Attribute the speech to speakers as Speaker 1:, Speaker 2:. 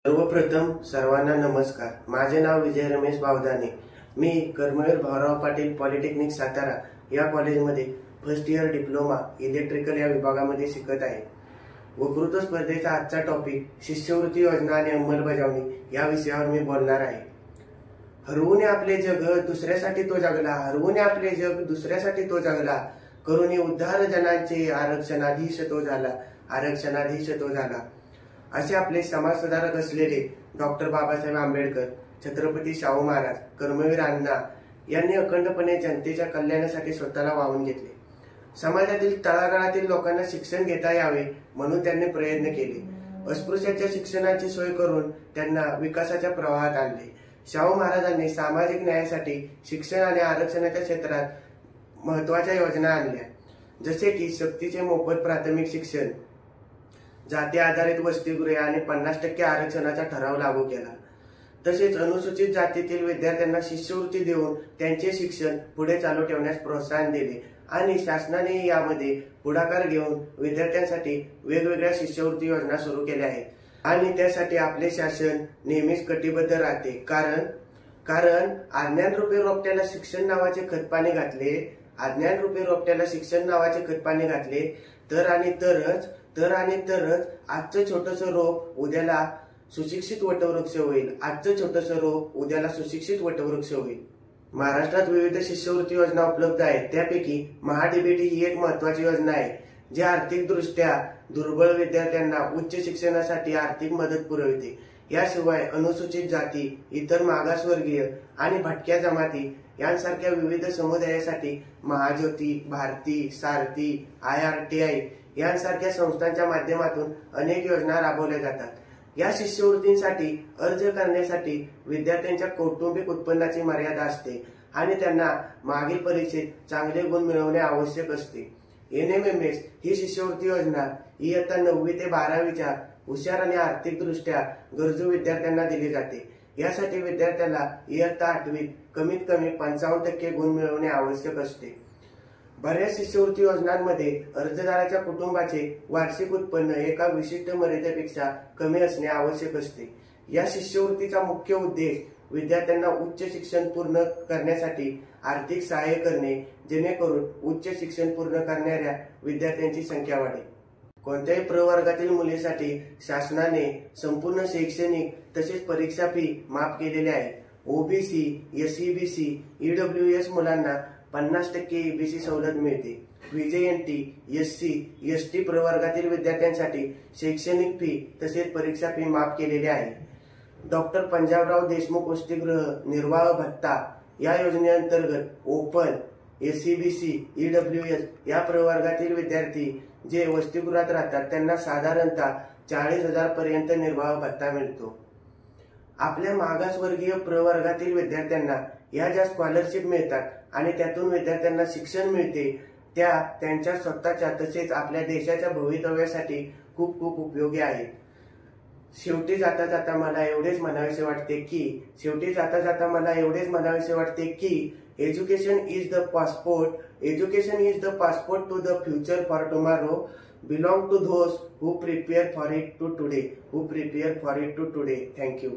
Speaker 1: सर्वप्रथम सर्वांना नमस्कार। माझे नाव विजय रमेश बावदाने। मी कर्मवीर भाऊराव पाटील पॉलिटेक्निक सातारा या कॉलेजमध्ये फर्स्ट इयर डिप्लोमा इलेक्ट्रिकल या विभागामध्ये शिकत आहे। वक्तृत्व स्पर्धेचा आजचा टॉपिक शिष्यवृत्ती योजना आणि अंमलबजावणी या विषयावर मी बोलणार आहे। हरवून आपले जग दुसऱ्यासाठी तो जगला, हरवून आपले जग दुसऱ्यासाठी तो जगला, करुणी उद्धार जनांचे आरक्षणाधीश तो झाला, आरक्षणाधीश तो झाला। असे आपले समाजसुधारक असलेले डॉक्टर बाबासाहेब आंबेडकर, छत्रपती शाहू महाराज, कर्मवीर अण्णा यांनी अखंडपणे जनतेच्या कल्याणासाठी स्वतःला वाहून घेतले। समाजातील तळागाळातील लोकांना शिक्षण घेता यावे म्हणून त्यांनी प्रयत्न केले। अस्पृश्यांच्या शिक्षणाची सोय करून त्यांना विकासाच्या प्रवाहात आणले। शाहू महाराजांनी सामाजिक न्यायासाठी शिक्षण आणि आरक्षणाच्या क्षेत्रात महत्त्वाच्या योजना आणल्या, जसे की सक्तीचे मोफत प्राथमिक शिक्षण, जाती आधारित वसतिगृहे आणि 50% आरक्षणाचा ठराव लागू केला। तसेच अनुसूचित जातीतील विद्यार्थ्यांना शिष्यवृत्ती देऊन त्यांचे शिक्षण पुढे चालू ठेवण्यास प्रोत्साहन दिले आणि शासनाने यामध्ये पुढाकार घेऊन विद्यार्थ्यांसाठी वेगवेगळ्या शिष्यवृत्ती योजना सुरू केल्या आहेत आणि त्यासाठी आपले शासन नेहमीच कटिबद्ध राहते। कारण अज्ञानरूपी रोपट्याला शिक्षण नावाचे खतपाणी घातले, अज्ञानरूपी रोपट्याला शिक्षण नावाचे खतपाणी घातले तर आणि तरच आजचं छोटंसं रोप उद्याला सुशिक्षित वटवृक्ष होईल, आजचं छोटंसं रोप उद्याला सुशिक्षित वटवृक्ष होईल। महाराष्ट्रात विविध शिष्यवृत्ती योजना उपलब्ध आहेत, त्यापैकी महाडीबीटी ही एक महत्त्वाची योजना आहे, जी आर्थिकदृष्ट्या दुर्बल विद्यार्थ्यांना उच्च शिक्षणासाठी आर्थिक मदत पुरवते। याशिवाय अनुसूचित जाती, इतर मागासवर्गीय आणि भटक्या जमाती यांसारख्या विविध समुदायासाठी महाज्योती, भारती, सारथी, IRTI यांसारख्या संस्थांच्या माध्यमातून अनेक योजना राबवल्या जातात। या शिष्यवृत्तींसाठी अर्ज करण्यासाठी विद्यार्थ्यांच्या कौटुंबिक उत्पन्नाची मर्यादा असते आणि त्यांना मागील परीक्षेत चांगले गुण मिळवणे आवश्यक असते। NMMS ही शिष्यवृत्ती योजना इयत्ता 9वी ते 12वीच्या हुशार आणि आर्थिकदृष्ट्या गरजू विद्यार्थ्यांना दिली जाते। यासाठी विद्यार्थ्याला इयत्ता 8वीत कमीत कमी 55% गुण मिळवणे आवश्यक असते। बऱ्याच शिष्यवृत्ती योजनांमध्ये अर्जदाराच्या कुटुंबाचे वार्षिक उत्पन्न एका विशिष्ट मर्यादेपेक्षा कमी असणे आवश्यक असते। या शिष्यवृत्तीचा मुख्य उद्देश विद्यार्थ्यांना उच्च शिक्षण पूर्ण करण्यासाठी आर्थिक सहाय्य करणे, जेणेकरून उच्च शिक्षण पूर्ण करणाऱ्या विद्यार्थ्यांची संख्या वाढेल। कोणत्याही प्रवर्गातील मुलीसाठी शासनाने संपूर्ण शैक्षणिक तसेच परीक्षा फी माफ केलेली आहे। OBC, SEBC, EWS मुलांना 50% EBC सवलत मिळते। VJNT, SC, ST प्रवर्गातील विद्यार्थ्यांसाठी शैक्षणिक फी तसेच परीक्षा फी माफ केलेली आहे। डॉक्टर पंजाबराव देशमुख वसतिगृह निर्वाह भत्ता या योजनेअंतर्गत ओपन, SEBC, EWS या प्रवर्गातील विद्यार्थी जे वसतिगृहात राहतात त्यांना साधारणतः 40,000 पर्यंत निर्वाह भत्ता मिळतो। आपल्या मागासवर्गीय प्रवर्गातील विद्यार्थ्यांना या ज्या स्कॉलरशिप मिळतात आणि त्यातून विद्यार्थ्यांना शिक्षण मिळते त्या त्यांच्या स्वतःच्या तसेच आपल्या देशाच्या भवितव्यासाठी खूप खूप उपयोगी आहेत। शेवटी जाता जाता मला एवढेच म्हणावेसे वाटते की education is the passport to the future for tomorrow, belong to those who prepare for it to today. Thank you.